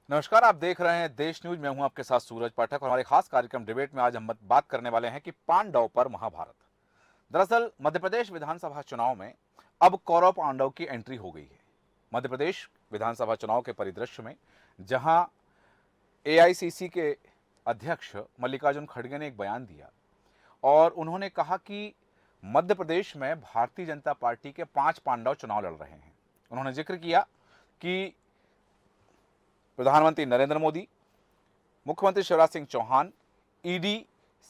नमस्कार, आप देख रहे हैं देश न्यूज। मैं हूं आपके साथ सूरज पाठक और हमारे खास कार्यक्रम डिबेट में आज हम बात करने वाले हैं कि पांडव पर महाभारत। दरअसल मध्य प्रदेश विधानसभा चुनाव में अब कौरव पांडव की एंट्री हो गई है। मध्य प्रदेश विधानसभा चुनाव के परिदृश्य में जहां एआईसीसी के अध्यक्ष मल्लिकार्जुन खड़गे ने एक बयान दिया और उन्होंने कहा कि मध्य प्रदेश में भारतीय जनता पार्टी के 5 पांडव चुनाव लड़ रहे हैं। उन्होंने जिक्र किया कि प्रधानमंत्री नरेंद्र मोदी, मुख्यमंत्री शिवराज सिंह चौहान, ईडी,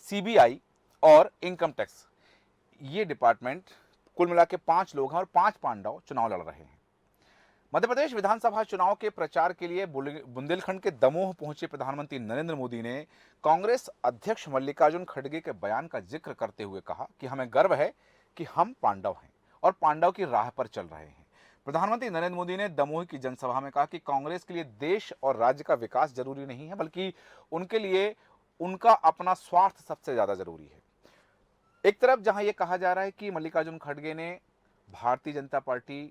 सीबीआई और इनकम टैक्स, ये डिपार्टमेंट कुल मिला के 5 लोग हैं और 5 पांडव चुनाव लड़ रहे हैं। मध्य प्रदेश विधानसभा चुनाव के प्रचार के लिए बुंदेलखंड के दमोह पहुंचे प्रधानमंत्री नरेंद्र मोदी ने कांग्रेस अध्यक्ष मल्लिकार्जुन खड़गे के बयान का जिक्र करते हुए कहा कि हमें गर्व है कि हम पांडव हैं और पांडव की राह पर चल रहे हैं। प्रधानमंत्री नरेंद्र मोदी ने दमोह की जनसभा में कहा कि कांग्रेस के लिए देश और राज्य का विकास जरूरी नहीं है, बल्कि उनके लिए उनका अपना स्वार्थ सबसे ज्यादा जरूरी है। एक तरफ जहां यह कहा जा रहा है कि मल्लिकार्जुन खड़गे ने भारतीय जनता पार्टी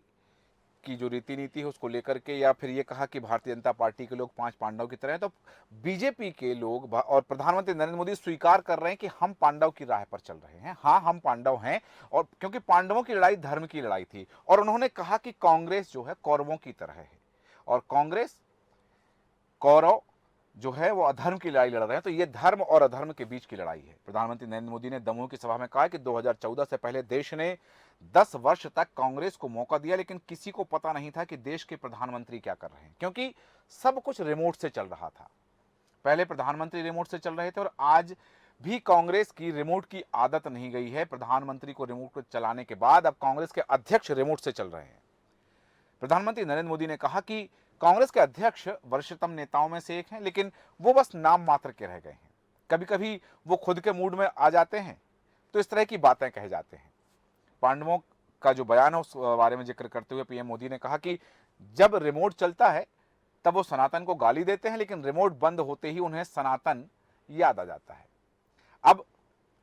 की जो रीति नीति है उसको लेकर के, या फिर ये कहा कि भारतीय जनता पार्टी के लोग 5 पांडव की तरह हैं, तो बीजेपी के लोग और प्रधानमंत्री नरेंद्र मोदी स्वीकार कर रहे हैं कि हम पांडव की राह पर चल रहे हैं। हाँ, हम पांडव हैं, और क्योंकि पांडवों की लड़ाई धर्म की लड़ाई थी। और उन्होंने कहा कि कांग्रेस जो है कौरवों की तरह है और कांग्रेस कौरव जो है वो अधर्म की लड़ाई लड़ रहे हैं, तो ये धर्म और अधर्म के बीच की लड़ाई है। प्रधानमंत्री नरेंद्र मोदी ने दमोह की सभा में कहा कि 2014 से पहले देश ने 10 वर्ष तक कांग्रेस को मौका दिया, लेकिन किसी को पता नहीं था कि देश के प्रधानमंत्री क्या कर रहे हैं, क्योंकि सब कुछ रिमोट से चल रहा था। पहले प्रधानमंत्री रिमोट से चल रहे थे और आज भी कांग्रेस की रिमोट की आदत नहीं गई है। प्रधानमंत्री को रिमोट को चलाने के बाद अब कांग्रेस के अध्यक्ष रिमोट से चल रहे हैं। प्रधानमंत्री नरेंद्र मोदी ने कहा कि कांग्रेस के अध्यक्ष वरिष्ठतम नेताओं में से एक हैं, लेकिन वो बस नाम मात्र के रह गए हैं। कभी कभी वो खुद के मूड में आ जाते हैं तो इस तरह की बातें कहे जाते हैं। पांडवों का जो बयान है उस बारे में जिक्र करते हुए पीएम मोदी ने कहा कि जब रिमोट चलता है तब वो सनातन को गाली देते हैं, लेकिन रिमोट बंद होते ही उन्हें सनातन याद आ जाता है। अब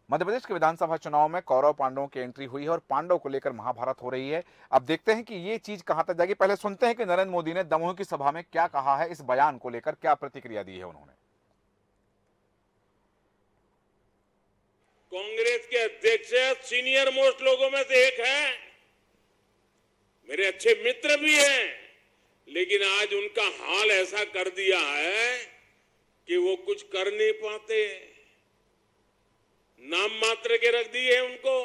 मध्य प्रदेश के विधानसभा चुनाव में कौरव पांडवों की एंट्री हुई है और पांडव को लेकर महाभारत हो रही है। अब देखते हैं कि ये चीज कहां तक जाएगी। पहले सुनते हैं कि नरेंद्र मोदी ने दमोह की सभा में क्या कहा है, इस बयान को लेकर क्या प्रतिक्रिया दी है उन्होंने। कांग्रेस के अध्यक्ष सीनियर मोस्ट लोगों में से एक है, मेरे अच्छे मित्र भी हैं, लेकिन आज उनका हाल ऐसा कर दिया है कि वो कुछ कर नहीं पाते, नाम मात्र के रख दिए उनको।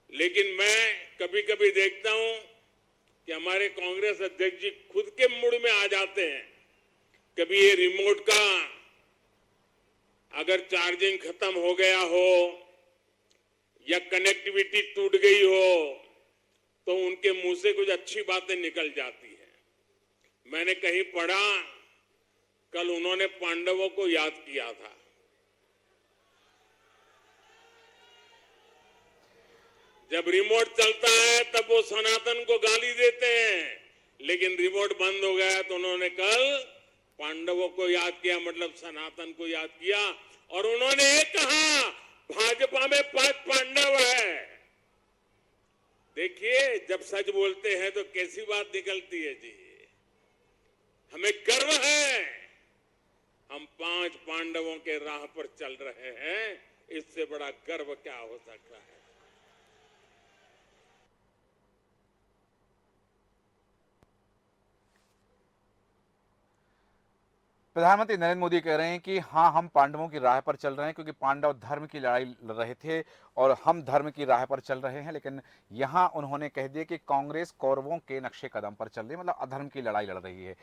लेकिन मैं कभी कभी देखता हूं कि हमारे कांग्रेस अध्यक्ष जी खुद के मूड में आ जाते हैं। कभी ये रिमोट का अगर चार्जिंग खत्म हो गया हो या कनेक्टिविटी टूट गई हो तो उनके मुंह से कुछ अच्छी बातें निकल जाती है। मैंने कहीं पढ़ा, कल उन्होंने पांडवों को याद किया था। जब रिमोट चलता है तब वो सनातन को गाली देते हैं, लेकिन रिमोट बंद हो गया तो उन्होंने कल पांडवों को याद किया, मतलब सनातन को याद किया। और उन्होंने ये कहा भाजपा में 5 पांडव है। देखिए, जब सच बोलते हैं तो कैसी बात निकलती है जी। हमें गर्व है, हम 5 पांडवों के राह पर चल रहे हैं। इससे बड़ा गर्व क्या हो सकता है। प्रधानमंत्री नरेंद्र मोदी कह रहे हैं कि हाँ, हम पांडवों की राह पर चल रहे हैं, क्योंकि पांडव धर्म की लड़ाई लड़ रहे थे और हम धर्म की राह पर चल रहे हैं। लेकिन यहाँ उन्होंने कह दिया कि कांग्रेस कौरवों के नक्शे कदम पर चल रही है, मतलब अधर्म की लड़ाई लड़ रही है।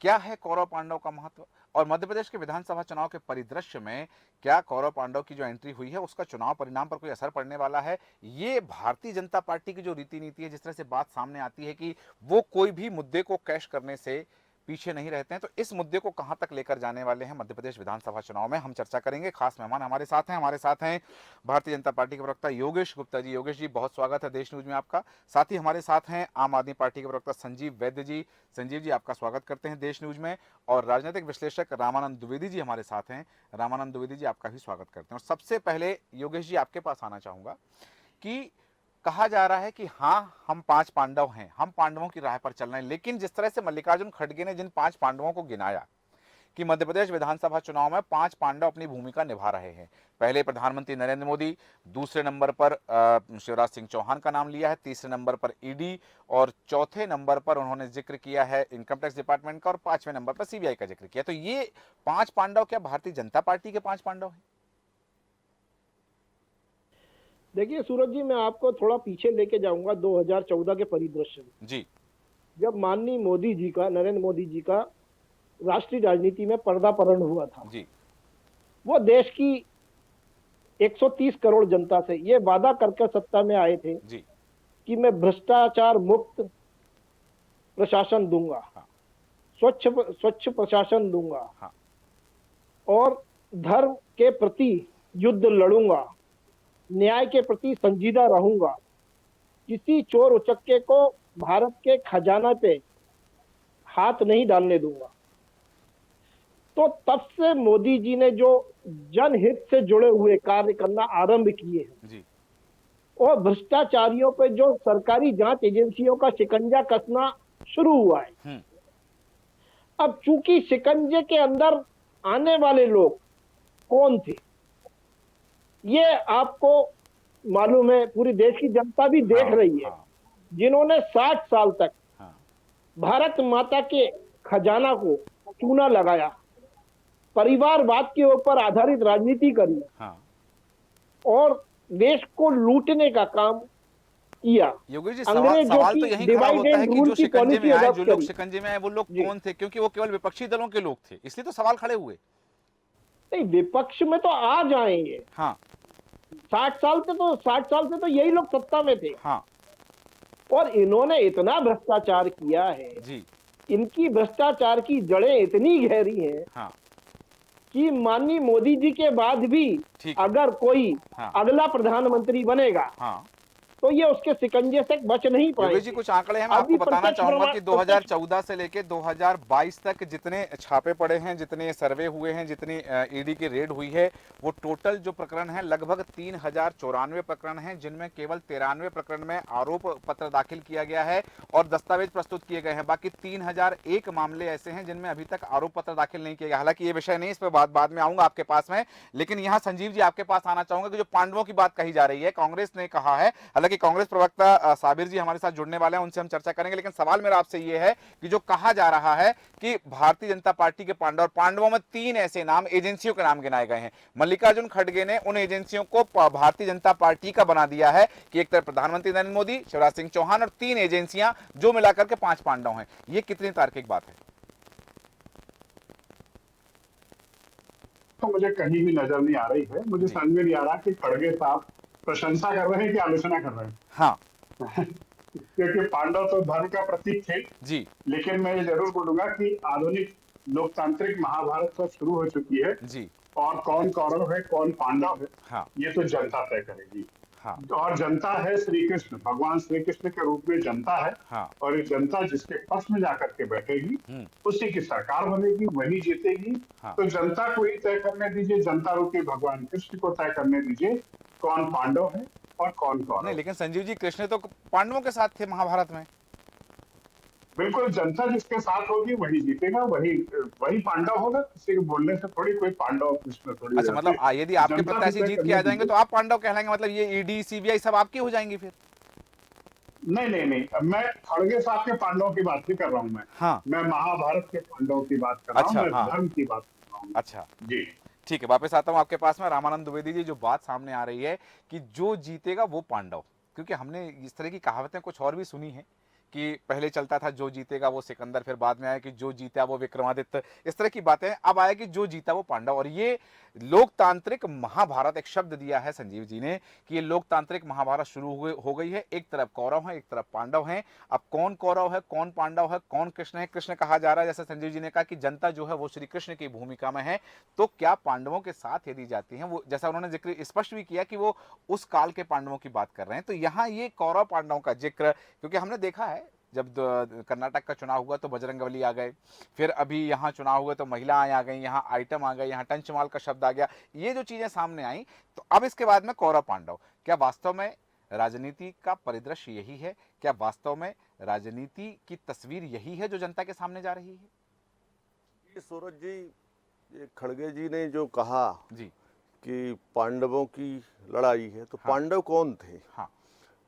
क्या है कौरव पांडव का महत्व, और मध्य प्रदेश के विधानसभा चुनाव के परिदृश्य में क्या कौरव पांडव की जो एंट्री हुई है उसका चुनाव परिणाम पर कोई असर पड़ने वाला है? ये भारतीय जनता पार्टी की जो रीति नीति है, जिस तरह से बात सामने आती है कि वो कोई भी मुद्दे को कैश करने से पीछे नहीं रहते हैं, तो इस मुद्दे को कहां तक लेकर जाने वाले हैं मध्य प्रदेश विधानसभा चुनाव में, हम चर्चा करेंगे। खास मेहमान हमारे साथ हैं भारतीय जनता पार्टी के प्रवक्ता योगेश गुप्ता जी। योगेश जी, बहुत स्वागत है देश न्यूज में आपका। साथ ही हमारे साथ हैं आम आदमी पार्टी के प्रवक्ता संजीव वैद्य जी। संजीव जी, आपका स्वागत करते हैं देश न्यूज में। और राजनीतिक विश्लेषक रामानंद द्विवेदी जी हमारे साथ हैं। रामानंद द्विवेदी जी, आपका भी स्वागत करते हैं। और सबसे पहले योगेश जी, आपके पास आना चाहूंगा कि कहा जा रहा है कि हाँ, हम 5 पांडव हैं, हम पांडवों की राह पर चल रहे हैं, लेकिन जिस तरह से मल्लिकार्जुन खड़गे ने जिन 5 पांडवों को गिनाया कि मध्य प्रदेश विधानसभा चुनाव में 5 पांडव अपनी भूमिका निभा रहे हैं। पहले प्रधानमंत्री नरेंद्र मोदी, दूसरे नंबर पर शिवराज सिंह चौहान का नाम लिया है, तीसरे नंबर पर ईडी और चौथे नंबर पर उन्होंने जिक्र किया है इनकम टैक्स डिपार्टमेंट का और 5वें नंबर पर सीबीआई का जिक्र किया। तो ये 5 पांडव क्या भारतीय जनता पार्टी के 5 पांडव हैं? देखिए सूरज जी, मैं आपको थोड़ा पीछे लेके जाऊंगा 2014 के परिदृश्य में, जी जब माननीय मोदी जी का, नरेंद्र मोदी जी का राष्ट्रीय राजनीति में पर्दापरण हुआ था। जी वो देश की 130 करोड़ जनता से ये वादा करके सत्ता में आए थे जी कि मैं भ्रष्टाचार मुक्त प्रशासन दूंगा, हाँ। स्वच्छ प्रशासन दूंगा, हाँ। और धर्म के प्रति युद्ध लड़ूंगा, न्याय के प्रति संजीदा रहूंगा, किसी चोर उचक्के को भारत के खजाना पे हाथ नहीं डालने दूंगा। तो तब से मोदी जी ने जो जनहित से जुड़े हुए कार्य करना आरंभ किए हैं जी और भ्रष्टाचारियों पे जो सरकारी जांच एजेंसियों का शिकंजा कसना शुरू हुआ है। अब चूंकि शिकंजे के अंदर आने वाले लोग कौन थे ये आपको मालूम है, पूरी देश की जनता भी देख रही है, जिन्होंने 60 साल तक भारत माता के खजाना को चूना लगाया, परिवारवाद के ऊपर आधारित राजनीति करी और देश को लूटने का काम किया। योगी जी, सवाल तो यही खड़ा होता है कि जो शिकंजे में आए, जो लोग शिकंजे में आए, वो लोग कौन थे? क्योंकि वो केवल विपक्षी दलों के लोग थे, इसलिए तो सवाल खड़े हुए। नहीं, विपक्ष में तो आ जाएंगे। हाँ। 60 साल से तो यही लोग सत्ता में थे। हाँ। और इन्होंने इतना भ्रष्टाचार किया है जी। इनकी भ्रष्टाचार की जड़ें इतनी गहरी हैं हाँ। कि माननीय मोदी जी के बाद भी अगर कोई अगला प्रधानमंत्री बनेगा तो ये उसके शिकंजे से बच नहीं पाएंगे। जी, कुछ आंकड़े हैं, मैं आपको बताना चाहूंगा कि 2014 से लेके 2022 तक जितने छापे पड़े हैं, जितने सर्वे हुए हैं, जितनी ईडी की रेड हुई है, वो टोटल जो प्रकरण है लगभग 3094 प्रकरण हैं, जिनमें केवल 93 प्रकरण में आरोप पत्र दाखिल किया गया है और दस्तावेज प्रस्तुत किए गए हैं। बाकी 3001 मामले ऐसे हैं जिनमें अभी तक आरोप पत्र दाखिल नहीं किया गया। हालांकि ये विषय नहीं, इस पर बाद में आऊंगा आपके पास में, लेकिन यहाँ संजीव जी आपके पास आना चाहूंगा कि जो पांडवों की बात कही जा रही है, कांग्रेस ने कहा है, हालांकि कांग्रेस प्रवक्ता साबिर जी हमारे साथ जुड़ने वाले हैं, उनसे हम चर्चा करेंगे, लेकिन सवाल मेरा आपसे यह है कि जो कहा जा रहा है कि भारतीय जनता पार्टी के पांडव, पांडवों में 3 ऐसे नाम, एजेंसियों के नाम गिनाए गए हैं। मल्लिकार्जुन खड़गे ने उन एजेंसियों को भारतीय जनता पार्टी का बना दिया है कि एक तरफ प्रधानमंत्री नरेंद्र मोदी, शिवराज सिंह चौहान और 3 एजेंसियां जो मिलाकर के 5 पांडव हैं। यह कितनी तार्किक बात है? तो मुझे कहीं भी नजर नहीं आ रही है। मुझे समझ में नहीं आ रहा कि खड़गे साहब प्रशंसा कर रहे हैं कि आलोचना कर रहे हैं। हाँ। क्योंकि पांडव तो धर्म का प्रतीक थे जी, लेकिन मैं ये जरूर बोलूंगा कि आधुनिक लोकतांत्रिक महाभारत तो शुरू हो चुकी है जी, और कौन कौरव है कौन पांडव है, हाँ, ये तो जनता तय करेगी। हाँ, और जनता है श्री कृष्ण, भगवान श्री कृष्ण के रूप में जनता है। हाँ, और ये जनता जिसके पक्ष में जाकर के बैठेगी उसी की सरकार बनेगी, वही जीतेगी। हाँ। तो जनता को ही तय करने दीजिए, जनता रूपी भगवान कृष्ण को तय करने दीजिए कौन पांडव है और कौन कौरव। नहीं, लेकिन संजीव जी, कृष्ण तो पांडवों के साथ थे महाभारत में। बिल्कुल, जनता जिसके साथ होगी वही जीतेगा, वही पांडव होगा। किसी के बोलने से थोड़ी कोई पांडव कृष्ण थोड़ी। अच्छा, मतलब यदि आपके प्रत्याशी जीत के आ जाएंगे तो आप पांडव कहलाएंगे, मतलब ये ईडी सीबीआई सब आपकी हो जाएंगी फिर? नहीं, मैं खड़गे साहब के पांडवों की बात नहीं कर रहा हूँ। मैं महाभारत के पांडवों की बात कर रहा हूँ। मैं धर्म की बात कर रहा हूँ। अच्छा जी, ठीक है, वापस आता हूँ आपके पास में। रामानंद द्विवेदी जी, जो बात सामने आ रही है कि जो जीतेगा वो पांडव, क्योंकि हमने इस तरह की कहावतें कुछ और भी सुनी है कि पहले चलता था जो जीतेगा वो सिकंदर, फिर बाद में आया कि जो जीता वो विक्रमादित्य, इस तरह की बातें। अब आया कि जो जीता वो पांडव। और ये लोकतांत्रिक महाभारत, एक शब्द दिया है संजीव जी ने कि ये लोकतांत्रिक महाभारत शुरू हो गई है। एक तरफ कौरव है, एक तरफ पांडव हैं। अब कौन कौरव है, कौन पांडव है, कौन कृष्ण है? कृष्ण कहा जा रहा है, जैसे संजीव जी ने कहा कि जनता जो है वो श्री कृष्ण की भूमिका में है। तो क्या पांडवों के साथ यदि जाती हैं, वो जैसा उन्होंने जिक्र स्पष्ट भी किया कि वो उस काल के पांडवों की बात कर रहे हैं, तो यहाँ ये कौरव पांडवों का जिक्र, क्योंकि हमने देखा है जब कर्नाटक का चुनाव हुआ तो बजरंगबली आ गए, फिर अभी यहाँ चुनाव हुए तो महिलाएं आ गई, यहाँ आइटम आ गए, यहाँ टंचमाल का शब्द आ गया, ये जो चीजें सामने आई, तो अब इसके बाद में कौरव पांडव, क्या वास्तव में राजनीति का परिदृश्य यही है? क्या वास्तव में राजनीति की तस्वीर यही है जो जनता के सामने जा रही है? ये सूरज जी, ये खड़गे जी ने जो कहा जी कि पांडवों की लड़ाई है, तो हाँ। पांडव कौन थे? हाँ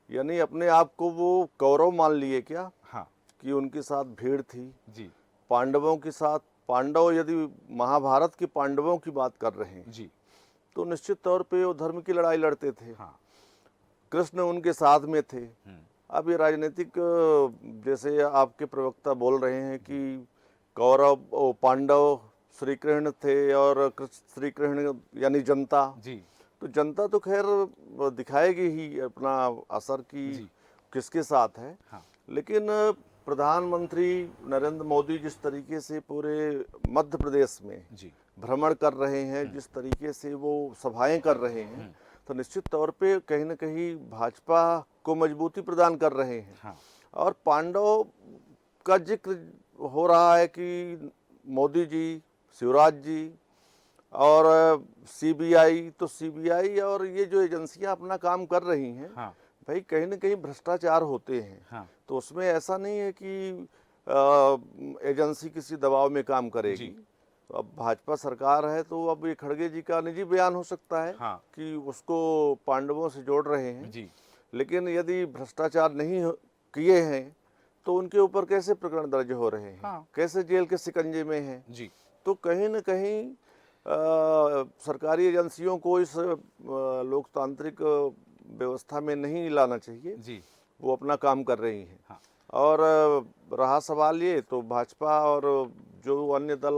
यानी अपने आप को वो कौरव मान लिए क्या? हाँ कि उनके साथ भीड़ थी जी पांडवों के साथ? पांडव यदि महाभारत के पांडवों की बात कर रहे हैं जी तो निश्चित तौर पे वो धर्म की लड़ाई लड़ते थे। हाँ कृष्ण उनके साथ में थे। अब ये राजनीतिक, जैसे आपके प्रवक्ता बोल रहे हैं कि कौरव ओ पांडव श्री कृष्ण थे और श्री कृष्ण यानी जनता, जी तो जनता तो खैर दिखाएगी ही अपना असर की जी किसके साथ है। हाँ लेकिन प्रधानमंत्री नरेंद्र मोदी जिस तरीके से पूरे मध्य प्रदेश में जी भ्रमण कर रहे हैं, जिस तरीके से वो सभाएं कर रहे हैं, तो निश्चित तौर पे कहीं न कहीं भाजपा को मजबूती प्रदान कर रहे हैं। हाँ और पांडव का जिक्र हो रहा है कि मोदी जी, शिवराज जी और सीबीआई, तो सीबीआई और ये जो एजेंसियां अपना काम कर रही हैं, हाँ भाई कहीं न कहीं भ्रष्टाचार होते हैं। हाँ तो उसमें ऐसा नहीं है कि एजेंसी किसी दबाव में काम करेगी। तो अब भाजपा सरकार है, तो अब ये खड़गे जी का निजी बयान हो सकता है हाँ कि उसको पांडवों से जोड़ रहे हैं। जी लेकिन यदि भ्रष्टाचार नहीं किए हैं तो उनके ऊपर कैसे प्रकरण दर्ज हो रहे हैं? हाँ। कैसे जेल के शिकंजे में हैं? जी तो कहीं न कहीं सरकारी एजेंसियों को इस लोकतांत्रिक व्यवस्था में नहीं लाना चाहिए। जी वो अपना काम कर रही हैं। हाँ। और रहा सवाल ये, तो भाजपा और जो अन्य दल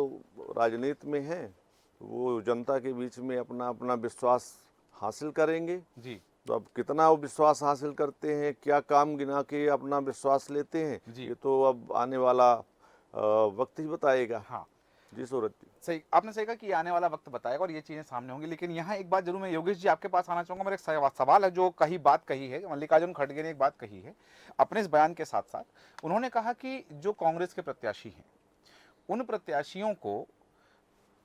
राजनीति में हैं, वो जनता के बीच में अपना अपना विश्वास हासिल करेंगे। जी तो अब कितना वो विश्वास हासिल करते हैं, क्या काम गिना के अपना विश्वास लेते हैं, जी। ये तो अब आने वाला वक्त ही बताएगा। हाँ जी सूरज जी। सही, आपने सही कहा कि आने वाला वक्त बताएगा और ये चीजें सामने होंगी। लेकिन यहाँ एक बात जरूर मैं योगेश जी आपके पास आना चाहूंगा। मेरा एक सवाल है, जो बात कही है मल्लिकार्जुन खड़गे ने, एक बात कही है अपने इस बयान के साथ साथ। उन्होंने कहा कि जो कांग्रेस के प्रत्याशी हैं, उन प्रत्याशियों को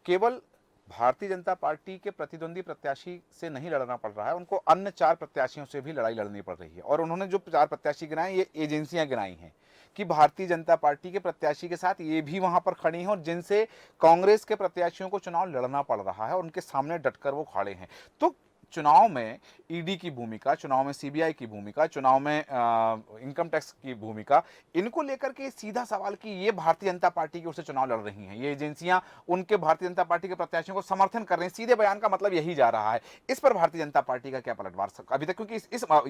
केवल भारतीय जनता पार्टी के प्रतिद्वंदी प्रत्याशी से नहीं लड़ना पड़ रहा है, उनको अन्य 4 प्रत्याशियों से भी लड़ाई लड़नी पड़ रही है। और उन्होंने जो 4 प्रत्याशी गिनाए, ये एजेंसियां गिनाई हैं कि भारतीय जनता पार्टी के प्रत्याशी के साथ ये भी वहां पर खड़ी हैं और जिनसे कांग्रेस के प्रत्याशियों को चुनाव लड़ना पड़ रहा है और उनके सामने डटकर वो खड़े हैं। तो चुनाव में ईडी की भूमिका, चुनाव में सीबीआई की भूमिका, चुनाव में इनकम टैक्स की भूमिका, इनको लेकर के सीधा सवाल कि ये भारतीय जनता पार्टी की ओर से चुनाव लड़ रही हैं, ये एजेंसियां उनके भारतीय जनता पार्टी के प्रत्याशियों को समर्थन कर रही हैं, सीधे बयान का मतलब यही जा रहा है। इस पर भारतीय जनता पार्टी का क्या पलटवार अभी तक, क्योंकि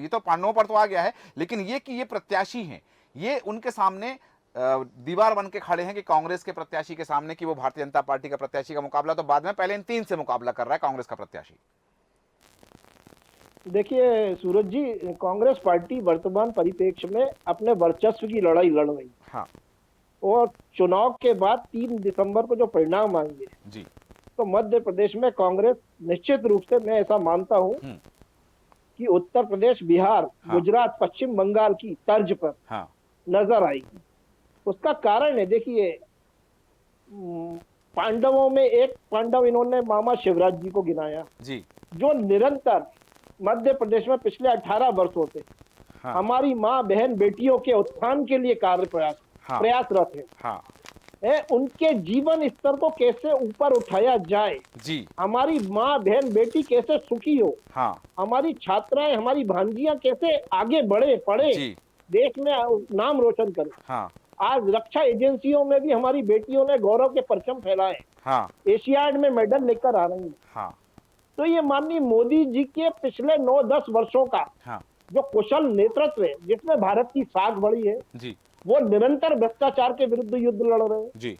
ये तो पांडवों पर तो आ गया है, लेकिन ये कि ये प्रत्याशी हैं, ये उनके सामने दीवार बन के खड़े हैं कि कांग्रेस के प्रत्याशी के सामने कि वो भारतीय जनता पार्टी का प्रत्याशी का मुकाबला तो बाद में, पहले इन 3 से मुकाबला कर रहा है कांग्रेस का प्रत्याशी। देखिए सूरज जी, कांग्रेस पार्टी वर्तमान परिप्रेक्ष्य में अपने वर्चस्व की लड़ाई लड़ रही है। हाँ। और चुनाव के बाद 3 दिसंबर को जो परिणाम आएंगे जी, तो मध्य प्रदेश में कांग्रेस निश्चित रूप से, मैं ऐसा मानता हूं कि उत्तर प्रदेश, बिहार, हाँ। गुजरात, पश्चिम बंगाल की तर्ज पर हाँ। नजर आएगी। उसका कारण है, देखिए पांडवों में एक पांडव इन्होंने मामा शिवराज जी को गिनाया जी, जो निरंतर मध्य प्रदेश में पिछले 18 वर्षों से हाँ। हमारी माँ बहन बेटियों के उत्थान के लिए हाँ। प्रयासरत है। हाँ। उनके जीवन स्तर को कैसे ऊपर उठाया जाए, जी, हमारी माँ बहन बेटी कैसे सुखी हो, हाँ। हमारी छात्राएं, हमारी भांजियां कैसे आगे बढ़े, पढ़े, जी, देश में नाम रोशन करें। हाँ। आज रक्षा एजेंसियों में भी हमारी बेटियों ने गौरव के परचम फैलाए, हाँ। एशियाड में मेडल लेकर आ रही हैं। हाँ। तो ये माननीय मोदी जी के पिछले 9-10 वर्षों का हाँ। जो कुशल नेतृत्व है, जिसमें भारत की साख बढ़ी है, जी, वो निरंतर भ्रष्टाचार के विरुद्ध युद्ध लड़ रहे हैं। जी,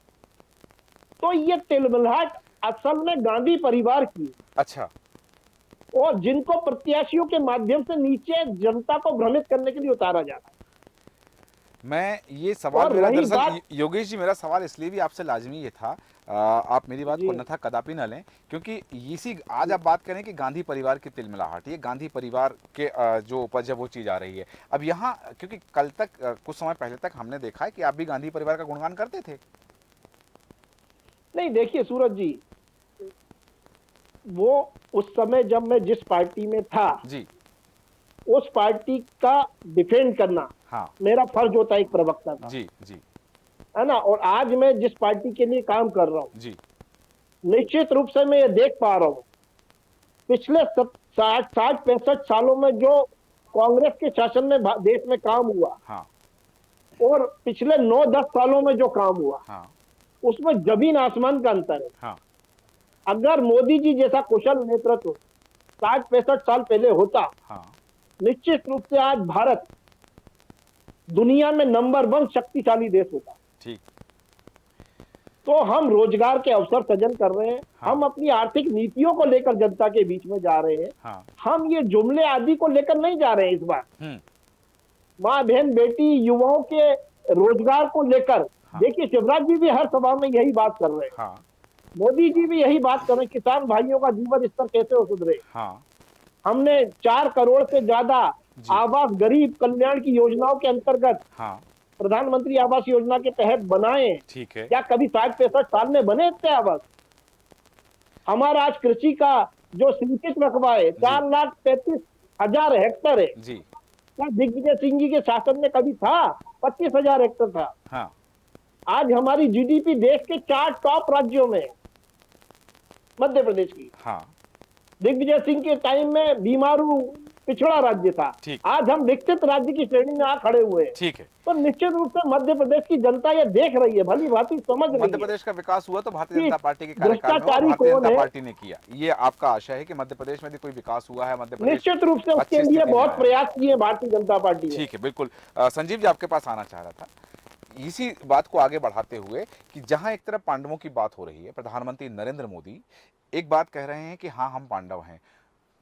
तो ये तिलमिलाहट असल में गांधी परिवार की है। अच्छा, और जिनको प्रत्याशियों के माध्यम से नीचे जनता को भ्रमित करने के लिए उतारा जा रहा है। मैं ये सवाल और मेरा रही दरअसल बात- योगेश जी, मेरा सवाल इसलिए भी आपसे लाजमी ये था, आप मेरी बात जी। को अन्यथा कदापि न लें, क्योंकि इसी आज आप बात करें कि गांधी परिवार की तिलमिलाहट, ये गांधी परिवार के जो उपज है वो चीज आ रही है। अब यहाँ क्योंकि कल तक कुछ समय पहले तक हमने देखा है कि आप भी गांधी परिवार का गुणगान करते थे। नहीं, देखिए सूरज जी, वो उस समय जब मैं जिस पार्टी में था, जी, उस पार्टी का डिफेंड करना हाँ मेरा फर्ज होता है एक प्रवक्ता का, जी जी है ना। और आज मैं जिस पार्टी के लिए काम कर रहा हूँ, जी निश्चित रूप से मैं ये देख पा रहा हूँ पिछले 60-65 सालों में जो कांग्रेस के शासन में देश में काम हुआ हाँ और पिछले 9-10 सालों में जो काम हुआ, हाँ उसमें जमीन आसमान का अंतर है। हाँ अगर मोदी जी जैसा कुशल नेतृत्व 60-65 साल पहले होता, हाँ निश्चित रूप से आज भारत दुनिया में नंबर 1 शक्तिशाली देश होता। ठीक तो हम रोजगार के अवसर सृजन कर रहे हैं, हाँ। हम अपनी आर्थिक नीतियों को लेकर जनता के बीच में जा रहे हैं, हाँ हम ये जुमले आदि को लेकर नहीं जा रहे हैं इस बार। माँ बहन बेटी युवाओं के रोजगार को लेकर, हाँ। देखिए शिवराज जी भी हर सभा में यही बात कर रहे हैं, हाँ मोदी जी भी यही बात कर रहे हैं, किसान भाइयों का जीवन स्तर कैसे हो सुधरे। हाँ हमने 4 करोड़ से ज्यादा आवास गरीब कल्याण की योजनाओं के अंतर्गत हाँ प्रधानमंत्री आवास योजना के तहत बनाए। ठीक है क्या कभी 60-65 साल में बने इतने आवास? हमारा आज कृषि का जो सिंचित रकबा है 4,33,000 हेक्टेयर है। जी क्या दिग्विजय सिंह जी के शासन में कभी था? 25,000 हेक्टेयर था। हाँ आज हमारी जीडीपी देश के 4 टॉप राज्यों में, मध्य प्रदेश की। हाँ दिग्विजय सिंह के टाइम में बीमारू पिछड़ा राज्य था, आज हम विकसित राज्य की श्रेणी में आ खड़े हुए हैं। ठीक है। तो निश्चित रूप से मध्य प्रदेश की जनता ये देख रही है, भली भांति समझ रही है। मध्य प्रदेश का विकास हुआ तो भारतीय जनता पार्टी के कार्यकाल में भ्रष्टाचारी भारतीय कौन जनता है? पार्टी ने किया। ये आपका आशय है कि मध्य प्रदेश में भी कोई विकास हुआ है? मध्य प्रदेश निश्चित रूप से उसके अच्छी लिए स्थिति में बहुत आया। प्रयास किए भारतीय जनता पार्टी ने। ठीक है, बिल्कुल। संजीव जी आपके पास आना चाह रहा था इसी बात को आगे बढ़ाते हुए कि जहां एक तरफ पांडवों की बात हो रही है, प्रधानमंत्री नरेंद्र मोदी एक बात कह रहे हैं कि हाँ हम पांडव हैं।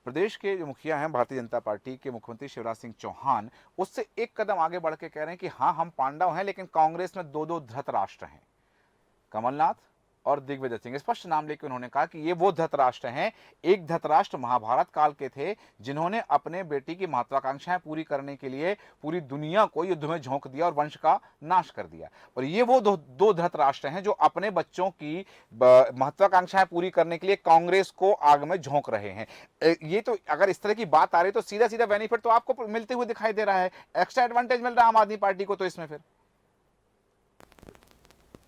प्रदेश के जो मुखिया हैं भारतीय जनता पार्टी के मुख्यमंत्री शिवराज सिंह चौहान उससे एक कदम आगे बढ़ के कह रहे हैं कि हाँ हम पांडव हैं, लेकिन कांग्रेस में 2-2 धृतराष्ट्र हैं, कमलनाथ और दिग्विजय सिंह। स्पष्ट नाम लेकर उन्होंने कहा कि ये वो धृतराष्ट्र हैं, एक धृतराष्ट्र महाभारत काल के थे जिन्होंने अपने बेटी की महत्वाकांक्षाएं पूरी करने के लिए पूरी दुनिया को युद्ध में झोंक दिया और वंश का नाश कर दिया। और ये वो दो धृतराष्ट्र हैं जो अपने बच्चों की महत्वाकांक्षाएं पूरी करने के लिए कांग्रेस को आग में झोंक रहे हैं। ये तो अगर इस तरह की बात आ रही तो सीधा सीधा बेनिफिट तो आपको मिलते हुए दिखाई दे रहा है, एक्स्ट्रा एडवांटेज मिल रहा है आम आदमी पार्टी को तो इसमें फिर।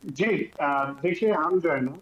जी देखिए, हम जो है ना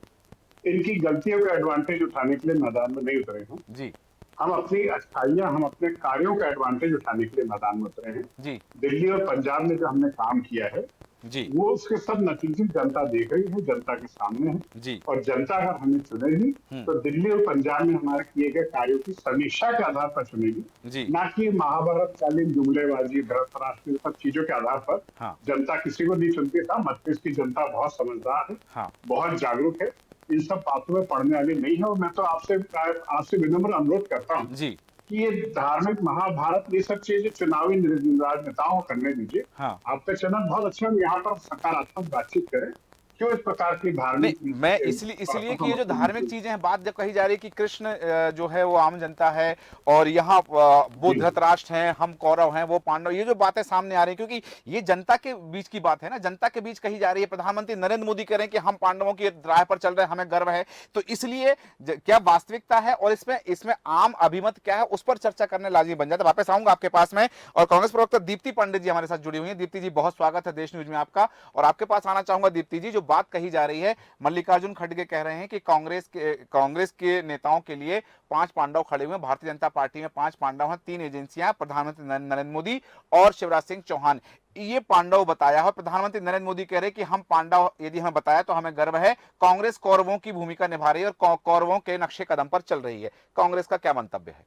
इनकी गलतियों का एडवांटेज उठाने के लिए मैदान में नहीं उतरे हैं जी। हम अपनी अच्छाइयां, हम अपने कार्यों का एडवांटेज उठाने के लिए मैदान में उतरे हैं जी। दिल्ली और पंजाब में जो हमने काम किया है जी वो उसके सब नतीजे जनता देख रही है, जनता के सामने है जी। और जनता अगर हमें चुनेगी तो दिल्ली और पंजाब में हमारे किए गए कार्यों की समीक्षा के आधार पर चुनेगी, ना कि महाभारत कालीन जुमलेबाजी धृतराष्ट्र सब चीजों के आधार पर। हाँ। जनता किसी को नहीं चुनती था। मध्य प्रदेश की जनता बहुत समझदार है, हाँ। बहुत जागरूक है, इन सब बातों में पढ़ने वाली नहीं है। और मैं तो आपसे विनम्र अनुरोध करता हूँ जी कि ये धार्मिक महाभारत ये सब चीजें चुनावी राजनेताओं को करने दीजिए। हाँ। आपका चैनल बहुत अच्छा, हम यहाँ पर सकारात्मक बातचीत करें। क्यों इस प्रकार की धार्मिक, मैं इसलिए कि ये जो धार्मिक चीजें हैं, बात जब कही जा रही है कि कृष्ण जो है वो आम जनता है और यहाँ वो धृतराष्ट्र हैं, हम कौरव हैं, वो पांडव, ये जो बातें सामने आ रही है क्योंकि ये जनता के बीच की बात है ना, जनता के बीच कही जा रही है। प्रधानमंत्री नरेंद्र मोदी कह रहे हैं कि हम पांडवों की राह पर चल रहे हैं, हमें गर्व है। तो इसलिए क्या वास्तविकता है और इसमें आम अभिमत क्या है, उस पर चर्चा करने लाजिमी बन जाता है। वापस आऊंगा आपके पास में और कांग्रेस प्रवक्ता दीप्ति पंडित जी हमारे साथ जुड़ी हुई है। दीप्ति जी बहुत स्वागत है देश न्यूज में आपका। और आपके पास आना चाहूंगा दीप्ति जी, जो बात कही जा रही है, मल्लिकार्जुन खड़गे कह रहे हैं कि कांग्रेस के नेताओं के लिए 5 पांडव खड़े हुए हैं, भारतीय जनता पार्टी में 5 पांडव हैं, 3 एजेंसियां, प्रधानमंत्री नरेंद्र मोदी और शिवराज सिंह चौहान। ये पांडव बताया है। प्रधानमंत्री नरेंद्र मोदी कह रहे हैं कि हम पांडव, यदि हमें बताया तो हमें गर्व है। कांग्रेस कौरवों की भूमिका निभा रही है और कौरवों के नक्शे कदम पर चल रही है। कांग्रेस का क्या मंतव्य है?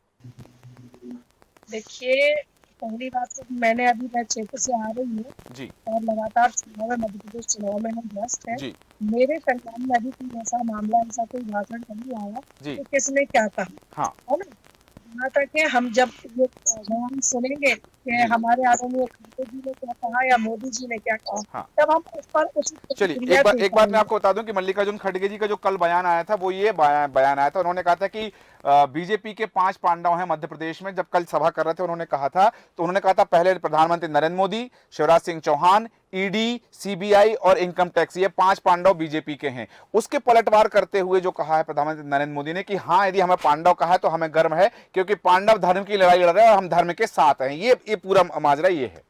देखिए, पहली बात तो मैं क्षेत्र से आ रही हूँ जी, और लगातार चुनाव में, मध्य प्रदेश चुनाव में हम व्यस्त हैं। मेरे संज्ञान में अभी कोई ऐसा मामला, ऐसा कोई भाषण नहीं आया कि किसने क्या कहा। हाँ। है ना, यहाँ तक कि हम जब ये बयान सुनेंगे कि हमारे आदरणीय जी ने क्या कहा या मोदी जी ने क्या कहा, हाँ। तब हम उस पर चलिए एक बात मैं आपको बता दूं कि मल्लिकार्जुन खड़गे जी का जो कल बयान आया था वो ये बयान आया था, उन्होंने कहा था कि बीजेपी के 5 पांडव हैं मध्य प्रदेश में। जब कल सभा कर रहे थे उन्होंने कहा था, तो उन्होंने कहा था पहले प्रधानमंत्री नरेंद्र मोदी, शिवराज सिंह चौहान, ईडी, सीबीआई और इनकम टैक्स, ये 5 पांडव बीजेपी के हैं। उसके पलटवार करते हुए जो कहा है प्रधानमंत्री नरेंद्र मोदी ने कि हाँ, यदि हमें पांडव कहा है तो हमें गर्व है, क्योंकि पांडव धर्म की लड़ाई लड़ रहे हैं और हम धर्म के साथ हैं। ये पूरा माजरा ये है।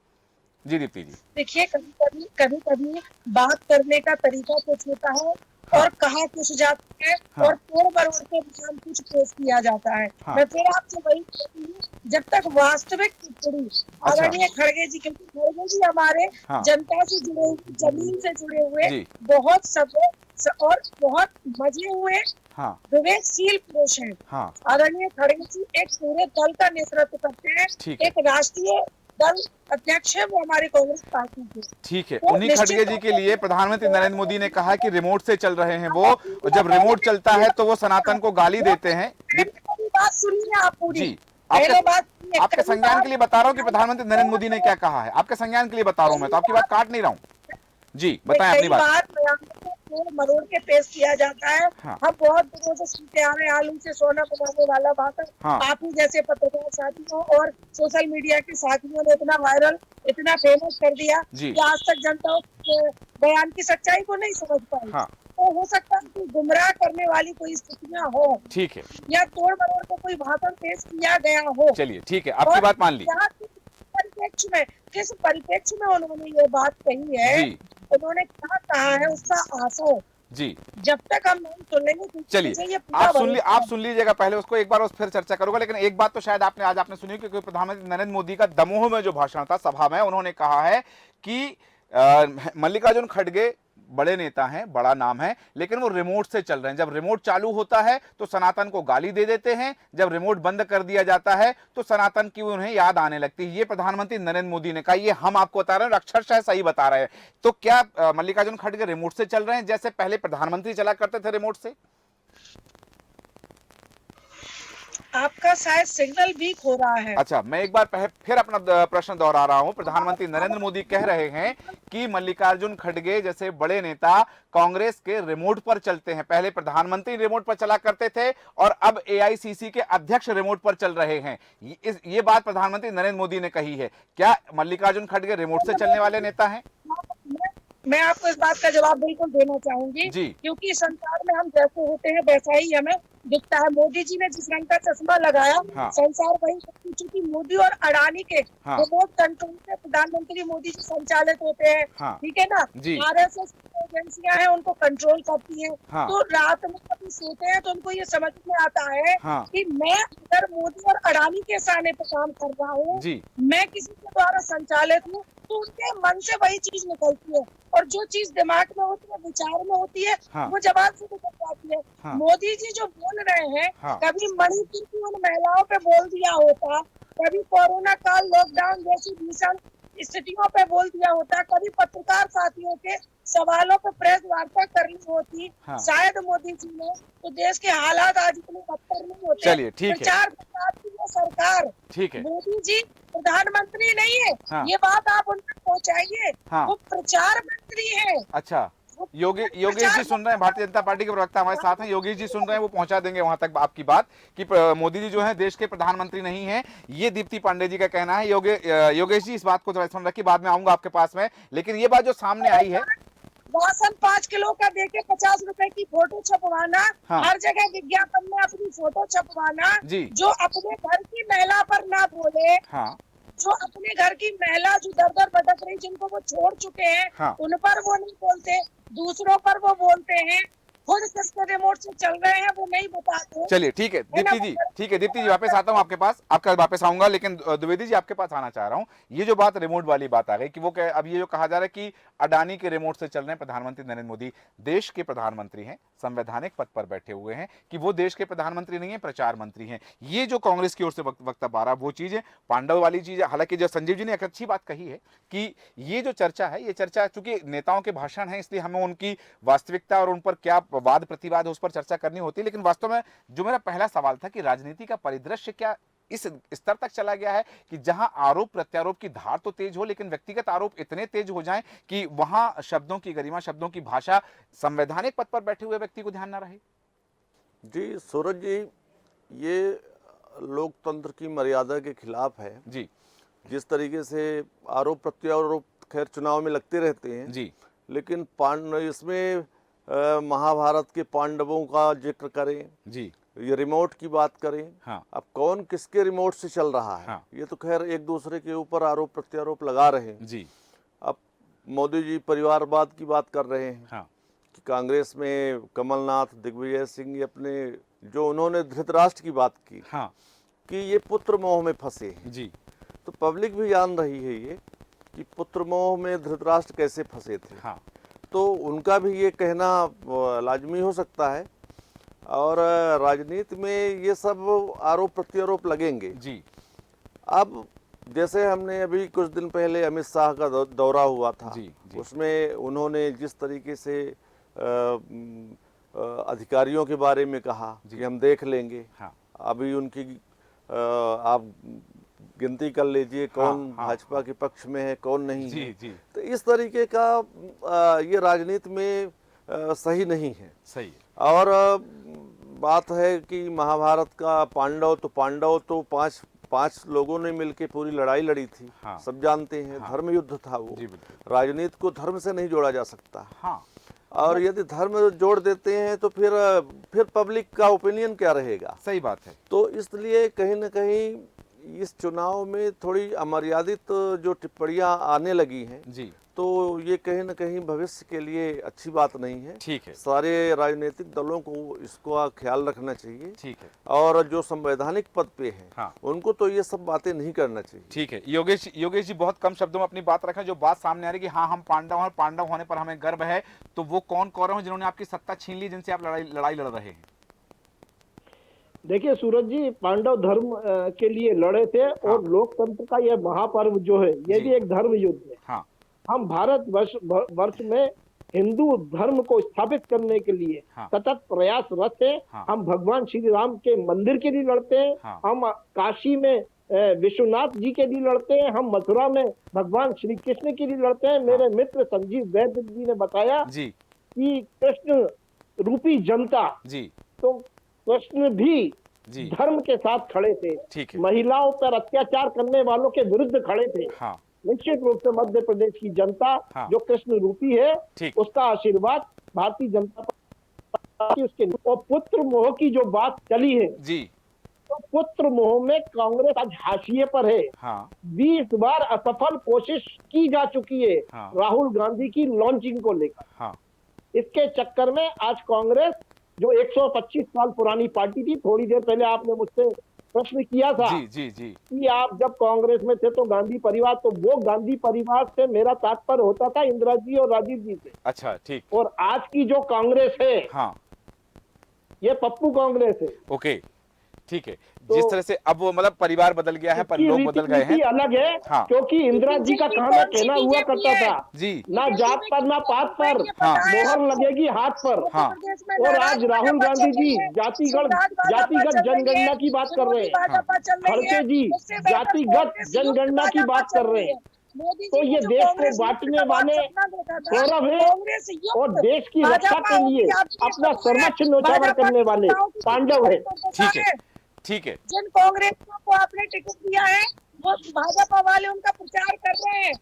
जी दीप्ति जी। देखिए, कभी कभी बात करने का तरीका कुछ होता है, हाँ। और कहा कुछ जाता है, हाँ। और तोड़ मरोड़ के बयान कुछ पेश किया जाता है। हाँ। मैं फिर आपसे वही कहती हूँ, जब तक वास्तविक टिप्पणी आदरणीय खड़गे जी, क्योंकि खड़गे जी हमारे हाँ। जनता से जुड़े हुए, जमीन से जुड़े हुए बहुत सभ्य और बहुत मजे हुए विवेकशील पुरुष हैं। हाँ। आदरणीय खड़गे जी एक पूरे दल का नेतृत्व करते हैं, एक राष्ट्रीय दल अध्यक्ष है वो हमारी कांग्रेस पार्टी के। ठीक है, उन्हीं खड़गे जी के लिए प्रधानमंत्री नरेंद्र मोदी ने कहा कि रिमोट से चल रहे हैं वो, और जब रिमोट चलता है तो वो सनातन को गाली देते हैं। बात सुनिए आप पूरी। जी, आपके संज्ञान के लिए बता रहा हूँ कि प्रधानमंत्री नरेंद्र मोदी ने क्या कहा है, आपके संज्ञान के लिए बता रहा हूँ मैं, तो आपकी बात काट नहीं रहा हूँ। जी बताएं अपनी बात। मरोड़ के पेश किया जाता है। हाँ। हम बहुत दिनों से सुनते आ रहे हैं, आलू से सोना बनाने वाला बात। हाँ। आप ही जैसे पत्रकार साथियों और सोशल मीडिया के साथियों ने इतना वायरल, इतना फेमस कर दिया कि आज तक जनता बयान की सच्चाई को नहीं समझ पाई। हाँ। तो हो सकता है कि गुमराह करने वाली कोई स्थितियां हो, ठीक है, या तोड़ मरोड़ को कोई भाषण पेश किया गया हो। चलिए ठीक है, आपकी बात मान ली। परिप्रेक्ष्य में, किस परिप्रेक्ष्य में उन्होंने ये बात कही है, उन्होंने क्या कहा है, उसका आशय जी जब तक हम नहीं सुन लेंगे। चलिए आप सुन लीजिएगा पहले उसको, एक बार उस फिर चर्चा करूंगा। लेकिन एक बात तो शायद आपने सुनी, क्योंकि प्रधानमंत्री नरेंद्र मोदी का दमोह में जो भाषण था सभा में, उन्होंने कहा है कि मल्लिकार्जुन खड़गे बड़े नेता हैं, बड़ा नाम है, लेकिन वो रिमोट से चल रहे हैं। जब रिमोट चालू होता है तो सनातन को गाली दे देते हैं, जब रिमोट बंद कर दिया जाता है तो सनातन की उन्हें याद आने लगती है। ये प्रधानमंत्री नरेंद्र मोदी ने कहा, ये हम आपको बता रहे हैं, अक्षरशः सही बता रहे हैं। तो क्या मल्लिकार्जुन खड़गे रिमोट से चल रहे हैं जैसे पहले प्रधानमंत्री चला करते थे रिमोट से? आपका शायद सिग्नल वीक हो रहा है। अच्छा, मैं एक बार फिर अपना प्रश्न दोहरा रहा हूं। प्रधानमंत्री नरेंद्र मोदी कह रहे हैं कि मल्लिकार्जुन खड़गे जैसे बड़े नेता कांग्रेस के रिमोट पर चलते हैं। पहले प्रधानमंत्री रिमोट पर चला करते थे और अब एआईसीसी के अध्यक्ष रिमोट पर चल रहे हैं। ये बात प्रधानमंत्री नरेंद्र मोदी ने कही है। क्या मल्लिकार्जुन खड़गे रिमोट से चलने वाले नेता हैं? मैं आपको इस बात का जवाब बिल्कुल देना चाहूंगी, क्योंकि संसार में हम जैसे होते हैं वैसा ही हमें दिखता है। मोदी जी ने जिस रंग का चश्मा लगाया, हाँ। संसार वही, क्योंकि मोदी और अडानी के रिमोट कंट्रोल से प्रधानमंत्री मोदी जी संचालित होते हैं। हाँ। ठीक है ना, आरएसएस एजेंसियां हैं उनको कंट्रोल करती हैं। हाँ। तो रात में कभी सोते हैं तो उनको ये समझ में आता है, हाँ। कि मैं अगर मोदी और अडानी के सामने पे काम कर रहा हूँ, मैं किसी के द्वारा संचालित हूँ, तो उनके मन से वही चीज निकलती है, और जो चीज दिमाग में होती है, विचार में होती है, हाँ। वो जवाब से निकल जाती है। हाँ। मोदी जी जो बोल रहे हैं, हाँ। कभी मणिपुर की उन महिलाओं पे बोल दिया होता, कभी कोरोना काल लॉकडाउन जैसी भीषण स्थितियों पे बोल दिया होता, कभी पत्रकार साथियों के सवालों पे प्रेस वार्ता करनी होती, हाँ। शायद मोदी जी ने, तो देश के हालात आज इतने बदतर नहीं होते। चलिए ठीक है, प्रचार प्रसार की वो सरकार, ठीक है, मोदी जी प्रधानमंत्री नहीं है, हाँ। ये बात आप उन तक पहुँचाइए, हाँ। वो प्रचार मंत्री है। अच्छा, योगेश जी सुन रहे हैं, भारतीय जनता पार्टी के प्रवक्ता हमारे साथ हैं, योगेश जी सुन रहे हैं, वो पहुंचा देंगे वहां तक आपकी बात कि मोदी जी जो है देश के प्रधानमंत्री नहीं है। ये दीप्ति पांडे जी का कहना है। योगेश जी इस बात को थोड़ा सुन रखिए, बाद में आऊंगा आपके पास में। लेकिन ये बात जो सामने आई है, राशन 5 किलो का देके 50 रुपए की फोटो छपवाना, हाँ। हर जगह विज्ञापन में अपनी फोटो छपवाना, जो अपने घर की महिला पर ना बोले, हाँ। जो अपने घर की महिला जो दर दर भटक रही, जिनको वो छोड़ चुके हैं, हाँ। उन पर वो नहीं बोलते, दूसरों पर वो बोलते हैं, खुद किसके रिमोट से चल रहे हैं वो नहीं बताते। चलिए ठीक है दीप्ति जी, ठीक है दीप्ति जी, वापस आता हूँ आपके पास, आपका वापस आऊंगा। लेकिन द्विवेदी जी आपके पास आना चाह रहा हूँ। ये जो बात रिमोट वाली बात आ गई कि वो अब ये जो कहा जा रहा है कि अडानी के रिमोट से चल रहे हैं, प्रधानमंत्री नरेंद्र मोदी देश के प्रधानमंत्री हैं, संवैधानिक पद पर बैठे हुए हैं, कि वो देश के प्रधानमंत्री नहीं है, प्रचार मंत्री हैं। ये जो कांग्रेस की ओर से वक्तव्य आ रहा है वो चीज है, पांडव वाली चीज है। हालांकि जो संजीव जी ने एक अच्छी बात कही है कि ये जो चर्चा है, ये चर्चा चूंकि नेताओं के भाषण है, इसलिए हमें उनकी वास्तविकता और उन पर क्या वाद प्रतिवाद उस पर चर्चा करनी होती है। लेकिन वास्तव में जो मेरा पहला सवाल था कि राजनीति का परिदृश्य क्या इस स्तर तक चला गया है कि जहां आरोप प्रत्यारोप की धार तो तेज हो, लेकिन व्यक्तिगत आरोप इतने तेज हो जाएं कि वहां शब्दों की गरिमा, शब्दों की भाषा संवैधानिक पद पर बैठे हुए व्यक्ति को ध्यान ना रहे। जी सूरज जी, ये लोकतंत्र की मर्यादा के खिलाफ है जी। जिस तरीके से आरोप प्रत्यारोप खैर चुनाव में लगते रहते हैं जी, लेकिन इसमें महाभारत के पांडवों का जिक्र करें जी, ये रिमोट की बात करें। हाँ। अब कौन किसके रिमोट से चल रहा है। हाँ। ये तो खैर एक दूसरे के ऊपर आरोप प्रत्यारोप लगा रहे हैं। जी। अब मोदी जी परिवारवाद की बात कर रहे हैं। हाँ। कि कांग्रेस में कमलनाथ, दिग्विजय सिंह, अपने जो उन्होंने धृतराष्ट्र की बात की। हाँ। कि ये पुत्र मोह में फंसे हैं। जी। तो पब्लिक भी जान रही है ये कि पुत्र मोह में धृतराष्ट्र कैसे फंसे थे। हाँ। तो उनका भी ये कहना लाजमी हो सकता है और राजनीति में ये सब आरोप प्रत्यारोप लगेंगे। जी। अब जैसे हमने अभी कुछ दिन पहले अमित शाह का दौरा हुआ था। जी, जी। उसमें उन्होंने जिस तरीके से अधिकारियों के बारे में कहा कि हम देख लेंगे। हाँ। अभी उनकी आप गिनती कर लीजिए कौन भाजपा के पक्ष में है कौन नहीं जी, है। जी। तो इस तरीके का ये राजनीति में सही नहीं है। सही। और बात है कि महाभारत का पांडव तो पांच लोगों ने मिलकर पूरी लड़ाई लड़ी थी। हाँ। सब जानते हैं। हाँ। धर्म युद्ध था वो। राजनीति को धर्म से नहीं जोड़ा जा सकता। हाँ। और यदि धर्म जोड़ देते हैं तो फिर पब्लिक का ओपिनियन क्या रहेगा। सही बात है। तो इसलिए कहीं ना कहीं इस चुनाव में थोड़ी अमर्यादित जो टिप्पणियां आने लगी हैं जी, तो ये कहीं ना कहीं भविष्य के लिए अच्छी बात नहीं है। ठीक है। सारे राजनीतिक दलों को इसको ख्याल रखना चाहिए। ठीक है। और जो संवैधानिक पद पे हैं हाँ। उनको तो ये सब बातें नहीं करना चाहिए। ठीक है। योगेश जी बहुत कम शब्दों में अपनी बात रखें। जो बात सामने आ रही है कि हाँ हम पांडव हैं, पांडव होने पर हमें गर्व है, तो वो कौन कौरव हैं जिन्होंने आपकी सत्ता छीन ली, जिनसे आप लड़ाई लड़ रहे हैं? देखिए सूरज जी, पांडव धर्म के लिए लड़े थे। हाँ। और लोकतंत्र का यह महापर्व जो है ये भी एक धर्म युद्ध है। हाँ। हम भारत वर्ष में हिंदू धर्म को स्थापित करने के लिए सतत प्रयासरत हैं। हम भगवान श्री राम के मंदिर के लिए लड़ते हैं। हम काशी में विश्वनाथ जी के लिए लड़ते हैं। हम मथुरा में भगवान श्री कृष्ण के लिए लड़ते हैं। मेरे मित्र संजीव वैद्य जी ने बताया कि कृष्ण रूपी जनता, तो कृष्ण भी धर्म के साथ खड़े थे। महिलाओं पर अत्याचार करने वालों के विरुद्ध खड़े थे। निश्चित रूप से मध्य प्रदेश की जनता जो कृष्ण रूपी है, उसका आशीर्वाद भारतीय जनता पार्टी उसके। और पुत्र मोह की जो बात चली है तो पुत्र मोह में कांग्रेस आज हाशिए पर है। 20 बार असफल कोशिश की जा चुकी है राहुल गांधी की लॉन्चिंग को लेकर। इसके चक्कर में आज कांग्रेस जो 125 साल पुरानी पार्टी थी, थोड़ी देर पहले आपने मुझसे प्रश्न किया था कि आप जब कांग्रेस में थे तो गांधी परिवार, तो वो गांधी परिवार से मेरा तात्पर्य होता था इंदिरा जी और राजीव जी से। अच्छा, ठीक। और आज की जो कांग्रेस है ये पप्पू कांग्रेस है। ओके, ठीक है। जिस तरह से अब वो मतलब परिवार बदल गया है, पर लोग बदल गए हैं। अलग है। क्योंकि इंदिरा जी का कहना हुआ करता था ना जात पर ना पात पर मोहर लगेगी हाथ पर। और आज राहुल गांधी जी जातिगत जनगणना की बात कर रहे हैं। खड़गे जी जातिगत जनगणना की बात कर रहे हैं। तो ये देश को बांटने वाले गौरव है और देश की रक्षा के लिए अपना सर्वोच्च न्यौछावर करने वाले पांडव है। ठीक है, ठीक है। जिन कांग्रेस को आपने टिकट दिया है वो भाजपा वाले उनका प्रचार कर रहे हैं।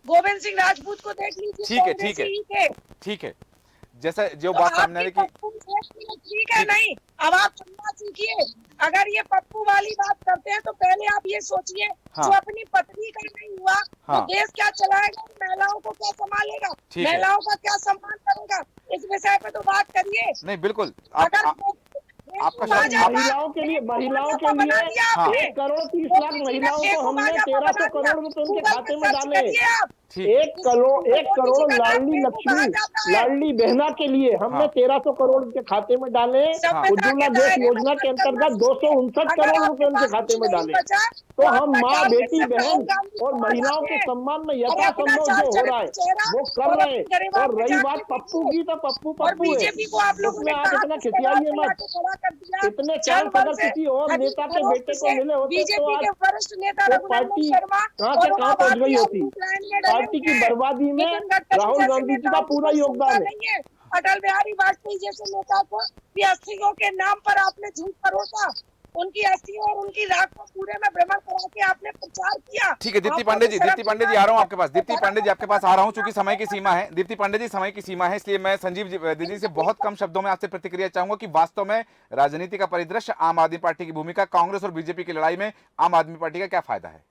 गोविंद सिंह राजपूत को देख लीजिए। ठीक है, ठीक है, ठीक है। जैसा जो बात सामने आ रही कि ठीक है नहीं, अब आप सुनना सीखिए। अगर ये पप्पू वाली बात करते हैं तो पहले आप ये सोचिए जो अपनी पत्नी का नहीं हुआ तो देश क्या चलाएगा, महिलाओं को क्या संभालेगा, महिलाओं का क्या सम्मान करेगा। इस विषय पे तो बात करिए। नहीं, बिल्कुल। आपका महिलाओं के लिए 1 करोड़ 30 लाख महिलाओं को हमने 1300 करोड़ रुपए उनके खाते में डाले। 1 करोड़ लाडली लक्ष्मी, लाडली बहना के लिए हमने 1300 करोड़ उनके खाते में डाले। उज्ज्वला गैस योजना के अंतर्गत 259 करोड़ रुपए उनके खाते में डाले। तो हम माँ, बेटी, बहन और महिलाओं के सम्मान में यथासंभव जो हो रहा है वो कर रहे हैं। और रही बात पप्पू की, तो पप्पू है, उसमें आप इतना खिसियाइए मत। कर दिया। इतने चांस अगर किसी और नेता के बेटे को मिले होते तो बीजेपी आज के वरिष्ठ नेता वो रघुनंदन पार्टी शर्मा कहाँ से कहाँ पहुंच गई होती। पार्टी की बर्बादी में नितिन गडकरी राहुल जैसे गांधी जी का नेताओं की पूरा कोई योगदान चिंता है। नहीं है। अटल बिहारी वाजपेयी जैसे नेता को भी अस्थियों के नाम पर आपने झूठ परोसा, उनकी अस्थियों और उनकी राख को पूरे में भ्रमण करा के आपने प्रचार किया। ठीक है दीप्ति पांडे जी आ रहा हूं आपके पास। दीप्ति पांडे जी आपके पास आ रहा हूं, चूंकि समय की सीमा है। दीप्ति पांडे जी समय की सीमा है, इसलिए मैं संजीव दीदी से बहुत कम शब्दों में आपसे प्रतिक्रिया चाहूंगा कि वास्तव में राजनीति का परिदृश्य, आम आदमी पार्टी की भूमिका, कांग्रेस और बीजेपी की लड़ाई में आम आदमी पार्टी का क्या फायदा है?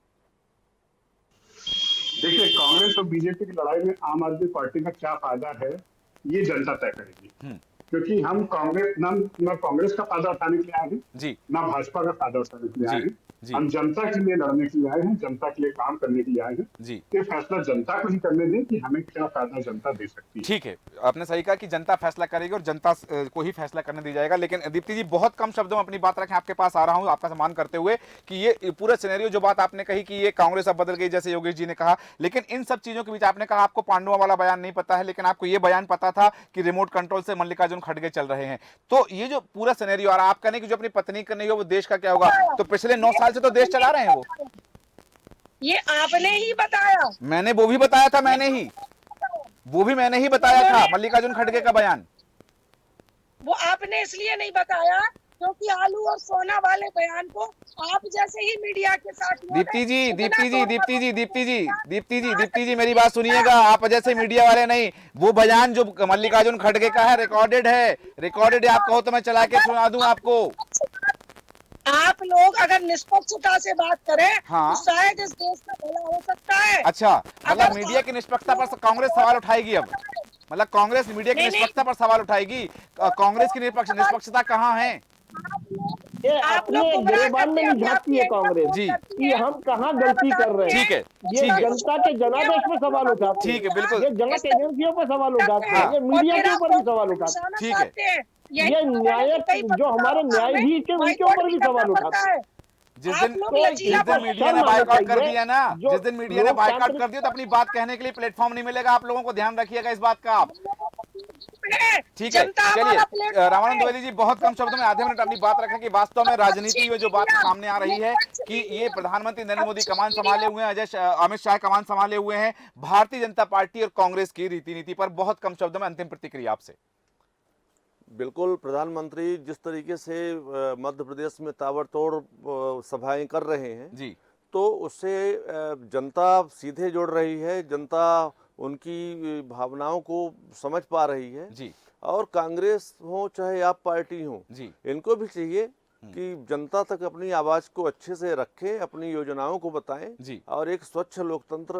देखिए, कांग्रेस और बीजेपी की लड़ाई में आम आदमी पार्टी का क्या फायदा है ये जनता तय करेगी, क्योंकि हम कांग्रेस न कांग्रेस का फायदा उठाने के लिए आए हैं जी, ना भाजपा का फायदा उठाने के लिए आए हैं। हम जनता के लिए लड़ने के लिए आए हैं, जनता के लिए काम करने के लिए आए हैं जी। ये फैसला जनता को ही करने दें कि हमें क्या फायदा जनता दे सकती है। ठीक है, आपने सही कहा कि जनता फैसला करेगी और जनता को ही फैसला करने दी जाएगा। लेकिन दीप्ति जी बहुत कम शब्दों में अपनी बात रखें, आपके पास आ रहा हूं आपका सम्मान करते हुए कि ये पूरा सिनेरियो जो बात आपने कही कि ये कांग्रेस अब बदल गई, जैसे योगेश जी ने कहा, लेकिन इन सब चीजों के बीच आपने कहा आपको पांडुआ वाला बयान नहीं पता है, लेकिन आपको ये बयान पता था कि रिमोट कंट्रोल से मल्लिकार्जुन खड़गे चल रहे हैं। तो ये जो पूरा सिनेरियो आ रहा है, आप कहने की जो अपनी पत्नी करनी हो वो देश का क्या होगा? तो पिछले 9 साल से तो देश चला रहे हैं वो। ये आपने ही बताया। मैंने वो भी बताया था, मैंने ही बताया था मल्लिकार्जुन खड़गे का बयान। वो आपने इसलिए नहीं बताया क्योंकि आलू और सोना वाले बयान को आप जैसे ही मीडिया के साथ दीप्ति जी मेरी बात सुनिएगा, आप जैसे मीडिया वाले नहीं। वो बयान जो मल्लिकार्जुन खड़गे का है रिकॉर्डेड है, आप कहो तो मैं चला के सुना दूं आपको। आप लोग अगर निष्पक्षता से बात करें हाँ। तो शायद इस देश का भला हो सकता है। अच्छा, मतलब मीडिया की निष्पक्षता पर कांग्रेस सवाल उठाएगी अब? मतलब कांग्रेस मीडिया की निष्पक्षता पर सवाल उठाएगी? कांग्रेस की निष्पक्षता कहाँ है? ये अपने गिरबान में नहीं झांकती है कांग्रेस जी कि हम कहाँ गलती कर रहे हैं। ठीक है, ये जनता के जनादेश पे सवाल उठाते हैं। ठीक है, बिल्कुल। ये जांच एजेंसियों पर सवाल उठाते हैं, ये मीडिया के ऊपर भी सवाल उठाते हैं। ठीक है, ये न्यायिक जो हमारे न्यायाधीश है उनके ऊपर भी सवाल उठाते हैं। जिस दिन मीडिया ने बायकॉट कर दिया ना, जिस दिन मीडिया ने बायकॉट कर दिया तो अपनी बात कहने के लिए प्लेटफॉर्म नहीं मिलेगा आप लोगों को, ध्यान रखिएगा इस बात का आप। ठीक है, चलिए रामानंद द्विवेदी जी बहुत कम शब्दों में आधे मिनट अपनी बात रखें कि वास्तव में राजनीति में जो बात सामने आ रही है कि ये प्रधानमंत्री नरेंद्र मोदी कमान संभाले हुए हैं, अमित शाह कमान संभाले हुए हैं, भारतीय जनता पार्टी और कांग्रेस की रीति नीति पर बहुत कम शब्दों में अंतिम प्रतिक्रिया आपसे। बिल्कुल, प्रधानमंत्री जिस तरीके से मध्य प्रदेश में ताबड़तोड़ सभाएं कर रहे हैं जी, तो उससे जनता सीधे जुड़ रही है, जनता उनकी भावनाओं को समझ पा रही है जी। और कांग्रेस हो चाहे आप पार्टी हो जी, इनको भी चाहिए कि जनता तक अपनी आवाज को अच्छे से रखें, अपनी योजनाओं को बताएं जी, और एक स्वच्छ लोकतंत्र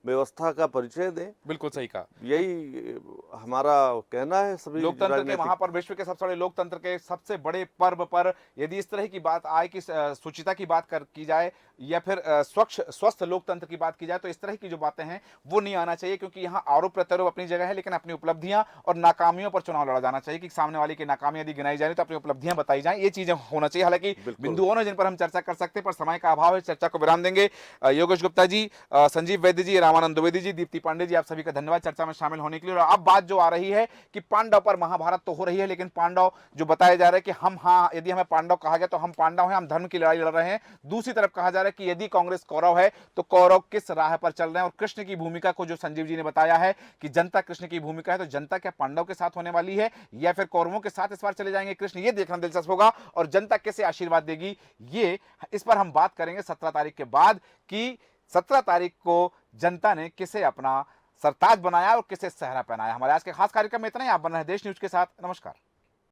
व्यवस्था का परिचय दें। बिल्कुल सही कहा, यही हमारा कहना है। सभी लोकतंत्र के वहां पर, विश्व के सबसे बड़े लोकतंत्र के सबसे बड़े पर्व पर यदि इस तरह की बात आए कि शुचिता की बात की जाए या फिर स्वस्थ लोकतंत्र की बात की जाए, तो इस तरह की जो बातें हैं वो नहीं आना चाहिए, क्योंकि यहाँ आरोप प्रत्यारोप अपनी जगह है, लेकिन अपनी उपलब्धियां और नाकामियों पर चुनाव लड़ा जाना चाहिए कि सामने वाले की नाकामी यदि गिनाई जाए तो अपनी उपलब्धियां बताई जाएं, ये चीजें होना चाहिए। हालांकि बिंदुओं ने जिन पर हम चर्चा कर सकते हैं, पर समय का अभाव है, चर्चा को विराम देंगे। योगेश गुप्ता जी, संजीव वैद्य जी, रामानंद द्विवेदी जी, दीप्ति पांडे जी, आप सभी का धन्यवाद चर्चा में शामिल होने के लिए। और अब बात जो आ रही है कि पांडव पर महाभारत तो हो रही है, लेकिन पांडव जो बताया जा रहा है कि हम, हाँ, यदि हमें पांडव कहा गया तो हम पांडव हैं, हम धर्म की लड़ाई लड़ रहे हैं। दूसरी तरफ कहा जा रहा है कि यदि कांग्रेस कौरव है तो कौरव किस राह पर चल रहे हैं। और कृष्ण की भूमिका को जो संजीव जी ने बताया है कि जनता कृष्ण की भूमिका है, तो जनता क्या पांडव के साथ होने वाली है या फिर कौरवों के साथ इस बार चले जाएंगे कृष्ण, ये देखना दिलचस्प होगा। और जनता कैसे आशीर्वाद देगी, ये इस पर हम बात करेंगे 17 तारीख के बाद कि 17 तारीख को जनता ने किसे अपना सरताज बनाया और किसे सहरा पहनाया। हमारे आज के खास कार्यक्रम में इतना ही। आप बन रहे हैं देश न्यूज के साथ। नमस्कार।